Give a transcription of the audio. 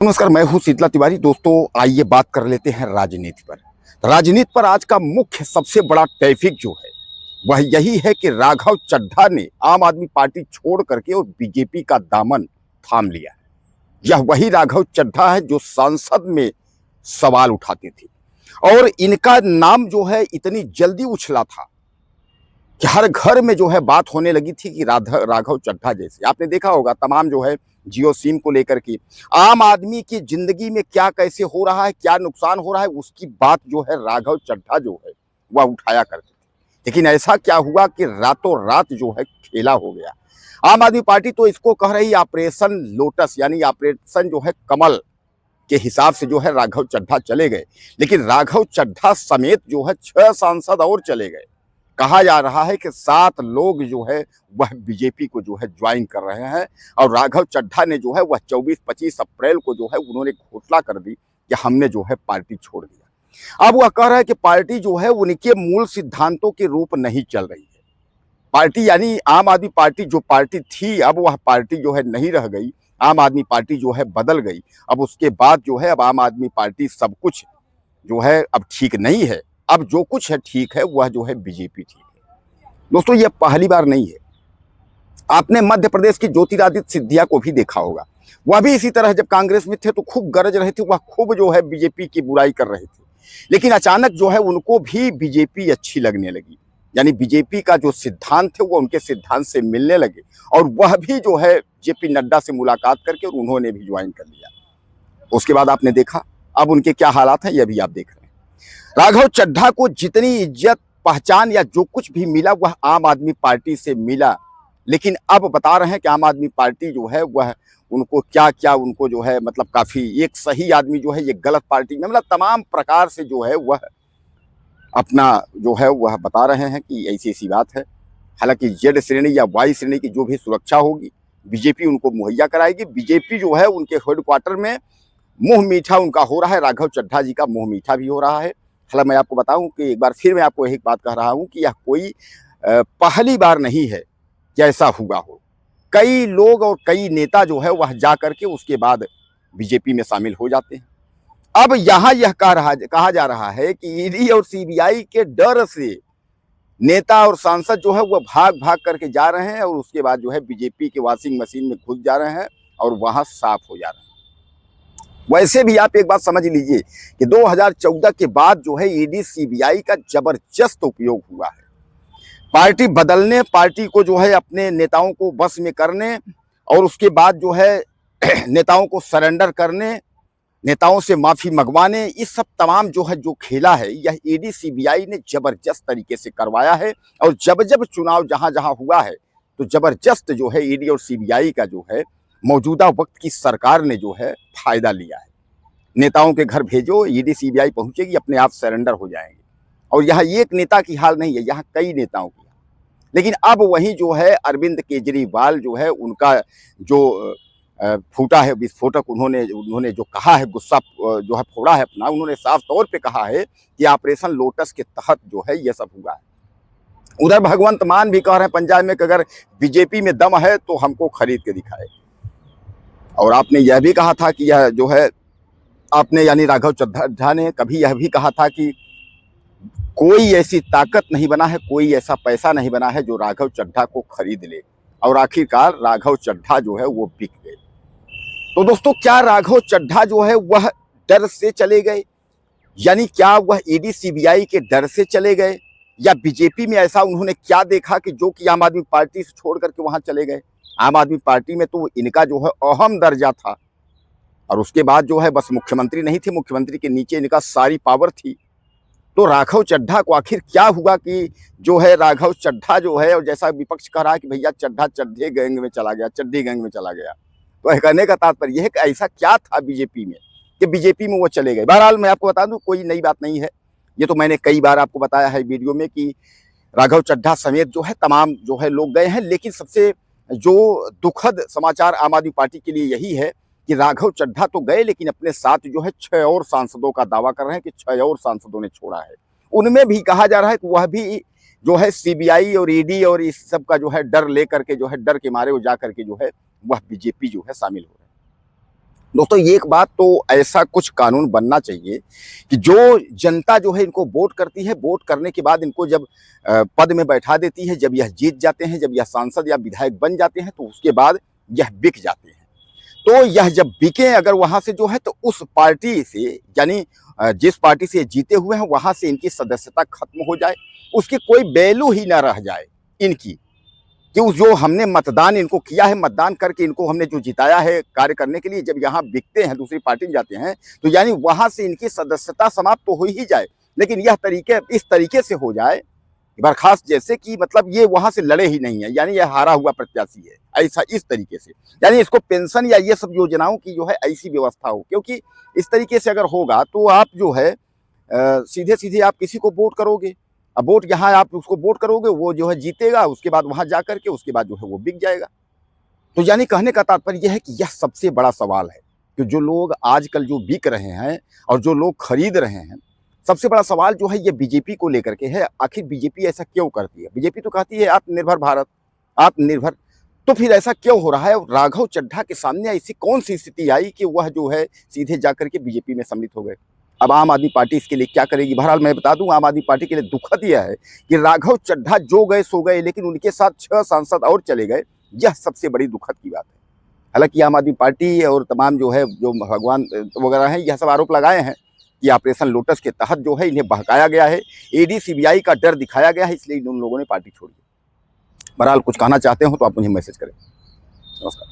नमस्कार, मैं हूं शीतला तिवारी। दोस्तों, आइए बात कर लेते हैं राजनीति पर। राजनीति पर आज का मुख्य सबसे बड़ा टॉपिक जो है वह यही है कि राघव चड्ढा ने आम आदमी पार्टी छोड़ करके और बीजेपी का दामन थाम लिया। यह वही राघव चड्ढा है जो संसद में सवाल उठाते थे और इनका नाम जो है इतनी जल्दी उछला था कि हर घर में जो है बात होने लगी थी कि राघव चड्ढा जैसे आपने देखा होगा तमाम जो है जियो सिम को लेकर के आम आदमी की जिंदगी में क्या कैसे हो रहा है, क्या नुकसान हो रहा है, उसकी बात जो है राघव चड्ढा जो है वह उठाया करते थे। लेकिन ऐसा क्या हुआ कि रातों रात जो है खेला हो गया। आम आदमी पार्टी तो इसको कह रही ऑपरेशन लोटस यानी ऑपरेशन जो है कमल के हिसाब से जो है राघव चड्ढा चले गए, लेकिन राघव चड्ढा समेत जो है 6 सांसद और चले गए। कहा जा रहा है कि 7 लोग जो है वह बीजेपी को जो है ज्वाइन कर रहे हैं और राघव चड्ढा ने जो है वह 24-25 अप्रैल को जो है उन्होंने घोषणा कर दी कि हमने जो है पार्टी छोड़ दिया। अब वह कह रहा है कि पार्टी जो है उनके मूल सिद्धांतों के रूप नहीं चल रही है। पार्टी यानी आम आदमी पार्टी जो पार्टी थी अब वह पार्टी जो है नहीं रह गई। आम आदमी पार्टी जो है बदल गई। अब उसके बाद जो है अब आम आदमी पार्टी सब कुछ जो है अब ठीक नहीं है। अब जो कुछ है ठीक है वह जो है बीजेपी ठीक है। दोस्तों, यह पहली बार नहीं है। आपने मध्य प्रदेश की ज्योतिरादित्य सिंधिया को भी देखा होगा। वह भी इसी तरह जब कांग्रेस में थे तो खूब गरज रहे थे, वह खूब जो है बीजेपी की बुराई कर रहे थे। लेकिन अचानक जो है उनको भी बीजेपी अच्छी लगने लगी, यानी बीजेपी का जो सिद्धांत थे वो उनके सिद्धांत से मिलने लगे और वह भी जो है जेपी नड्डा से मुलाकात करके और उन्होंने भी ज्वाइन कर लिया। उसके बाद आपने देखा अब उनके क्या हालात हैं, यह भी आप देख रहे हैं। राघव चड्ढा को जितनी इज्जत पहचान या जो कुछ भी मिला वह आम आदमी पार्टी से मिला, लेकिन अब बता रहे हैं कि आम आदमी पार्टी जो है वह उनको क्या क्या उनको जो है मतलब काफी एक सही आदमी जो है ये गलत पार्टी में मतलब तमाम प्रकार से जो है वह अपना जो है वह बता रहे हैं कि ऐसी ऐसी बात है। हालांकि जेड श्रेणी या वाई श्रेणी की जो भी सुरक्षा होगी बीजेपी उनको मुहैया कराएगी। बीजेपी जो है उनके हेडक्वार्टर में मुंह मीठा उनका हो रहा है, राघव चड्ढा जी का मुंह मीठा भी हो रहा है। हालांकि मैं आपको बताऊं कि एक बार फिर मैं आपको एक बात कह रहा हूं कि यह कोई पहली बार नहीं है कि ऐसा हुआ हो। कई लोग और कई नेता जो है वह जा करके उसके बाद बीजेपी में शामिल हो जाते हैं। अब यहाँ यह कहा जा रहा है कि ईडी और सीबीआई के डर से नेता और सांसद जो है वह भाग भाग करके जा रहे हैं और उसके बाद जो है बीजेपी के वॉशिंग मशीन में घुस जा रहे हैं और वहां साफ हो जा रहे हैं। वैसे भी आप एक बात समझ लीजिए कि 2014 के बाद जो है ईडी सीबीआई का जबरदस्त उपयोग हुआ है पार्टी बदलने, पार्टी को जो है अपने नेताओं को बस में करने और उसके बाद जो है नेताओं को सरेंडर करने, नेताओं से माफी मंगवाने, इस सब तमाम जो है जो खेला है यह ईडी सीबीआई ने जबरदस्त तरीके से करवाया है। और जब जब चुनाव जहां जहां हुआ है तो जबरदस्त जो है ईडी और सीबीआई का जो है मौजूदा वक्त की सरकार ने जो है फायदा लिया है। नेताओं के घर भेजो, ईडी सीबीआई पहुंचेगी, अपने आप सरेंडर हो जाएंगे। और यहाँ एक नेता की हाल नहीं है, यहाँ कई नेताओं की। लेकिन अब वही जो है अरविंद केजरीवाल जो है उनका जो फूटा है विस्फोटक, उन्होंने जो कहा है गुस्सा जो है फोड़ा है अपना, उन्होंने साफ तौर पे कहा है कि ऑपरेशन लोटस के तहत जो है ये सब हुआ है। उधर भगवंत मान भी कह रहे हैं पंजाब में कि अगर बीजेपी में दम है तो हमको खरीद के दिखाए। और आपने यह भी कहा था कि यह जो है आपने यानी राघव चड्ढा ने कभी यह भी कहा था कि कोई ऐसी ताकत नहीं बना है, कोई ऐसा पैसा नहीं बना है जो राघव चड्ढा को खरीद ले। और आखिरकार राघव चड्ढा जो है वो बिक गए। तो दोस्तों, क्या राघव चड्ढा जो है वह डर से चले गए, यानी क्या वह ईडी सीबीआई के डर से चले गए, या बीजेपी में ऐसा उन्होंने क्या देखा कि जो कि आम आदमी पार्टी से छोड़ करके वहां चले गए। आम आदमी पार्टी में तो इनका जो है अहम दर्जा था और उसके बाद जो है बस मुख्यमंत्री नहीं थे, मुख्यमंत्री के नीचे इनका सारी पावर थी। तो राघव चड्ढा को आखिर क्या हुआ कि जो है राघव चड्ढा जो है, और जैसा विपक्ष कह रहा है कि भैया चड्ढा चड्ढे गैंग में चला गया, चड्ढी गैंग में चला गया, तो कहने का तात्पर्य यह है कि ऐसा क्या था बीजेपी में कि बीजेपी में वो चले गए। बहरहाल मैं आपको बता दूं कोई नई बात नहीं है, ये तो मैंने कई बार आपको बताया है वीडियो में कि राघव चड्ढा समेत जो है तमाम जो है लोग गए हैं। लेकिन सबसे जो दुखद समाचार आम आदमी पार्टी के लिए यही है कि राघव चड्ढा तो गए लेकिन अपने साथ जो है 6 और सांसदों का दावा कर रहे हैं कि 6 और सांसदों ने छोड़ा है। उनमें भी कहा जा रहा है कि वह भी जो है सीबीआई और ईडी और इस सब का जो है डर लेकर के जो है डर के मारे वो जा करके जो है वह बीजेपी जो है शामिल हो रहे हैं। दोस्तों एक बात तो ऐसा कुछ कानून बनना चाहिए कि जो जनता जो है इनको वोट करती है, वोट करने के बाद इनको जब पद में बैठा देती है, जब यह जीत जाते हैं, जब यह सांसद या विधायक बन जाते हैं, तो उसके बाद यह बिक जाते हैं। तो यह जब बिके अगर वहां से जो है तो उस पार्टी से यानी जिस पार्टी से जीते हुए हैं वहां से इनकी सदस्यता खत्म हो जाए, उसकी कोई वैल्यू ही ना रह जाए इनकी, कि उस जो हमने मतदान इनको किया है, मतदान करके इनको हमने जो जिताया है कार्य करने के लिए, जब यहाँ बिकते हैं दूसरी पार्टी में जाते हैं तो यानी वहां से इनकी सदस्यता समाप्त तो हो ही जाए, लेकिन यह तरीके इस तरीके से हो जाए बर्खास्त, जैसे कि मतलब ये वहां से लड़े ही नहीं है, यानी यह हारा हुआ प्रत्याशी है, ऐसा इस तरीके से, यानी इसको पेंशन या ये सब योजनाओं की जो है ऐसी व्यवस्था हो, क्योंकि इस तरीके से अगर होगा तो आप जो है सीधे सीधे आप किसी को वोट करोगे, अब वोट यहाँ आप उसको वोट करोगे, वो जो है जीतेगा, उसके बाद वहां जा करके उसके बाद जो है वो बिक जाएगा। तो यानी कहने का तात्पर्य यह है कि यह सबसे बड़ा सवाल है कि जो लोग आजकल जो बिक रहे हैं और जो लोग खरीद रहे हैं, सबसे बड़ा सवाल जो है ये बीजेपी को लेकर के है। आखिर बीजेपी ऐसा क्यों करती है? बीजेपी तो कहती है आत्मनिर्भर भारत, आत्मनिर्भर, तो फिर ऐसा क्यों हो रहा है? राघव चड्ढा के सामने ऐसी कौन सी स्थिति आई कि वह जो है सीधे जाकर के बीजेपी में सम्मिलित हो गए? अब आम आदमी पार्टी इसके लिए क्या करेगी? बहरहाल मैं बता दूं, आम आदमी पार्टी के लिए दुखद यह है कि राघव चड्ढा जो गए सो गए, लेकिन उनके साथ 6 सांसद और चले गए। यह सबसे बड़ी दुखद की बात है। हालांकि आम आदमी पार्टी और तमाम जो है जो भगवान वगैरह हैं, यह सब आरोप लगाए हैं कि ऑपरेशन लोटस के तहत जो है इन्हें बहकाया गया है, ईडी सीबीआई का डर दिखाया गया है, इसलिए उन लोगों ने पार्टी छोड़ी। बहरहाल कुछ कहना चाहते हो तो आप मुझे मैसेज करें। नमस्कार।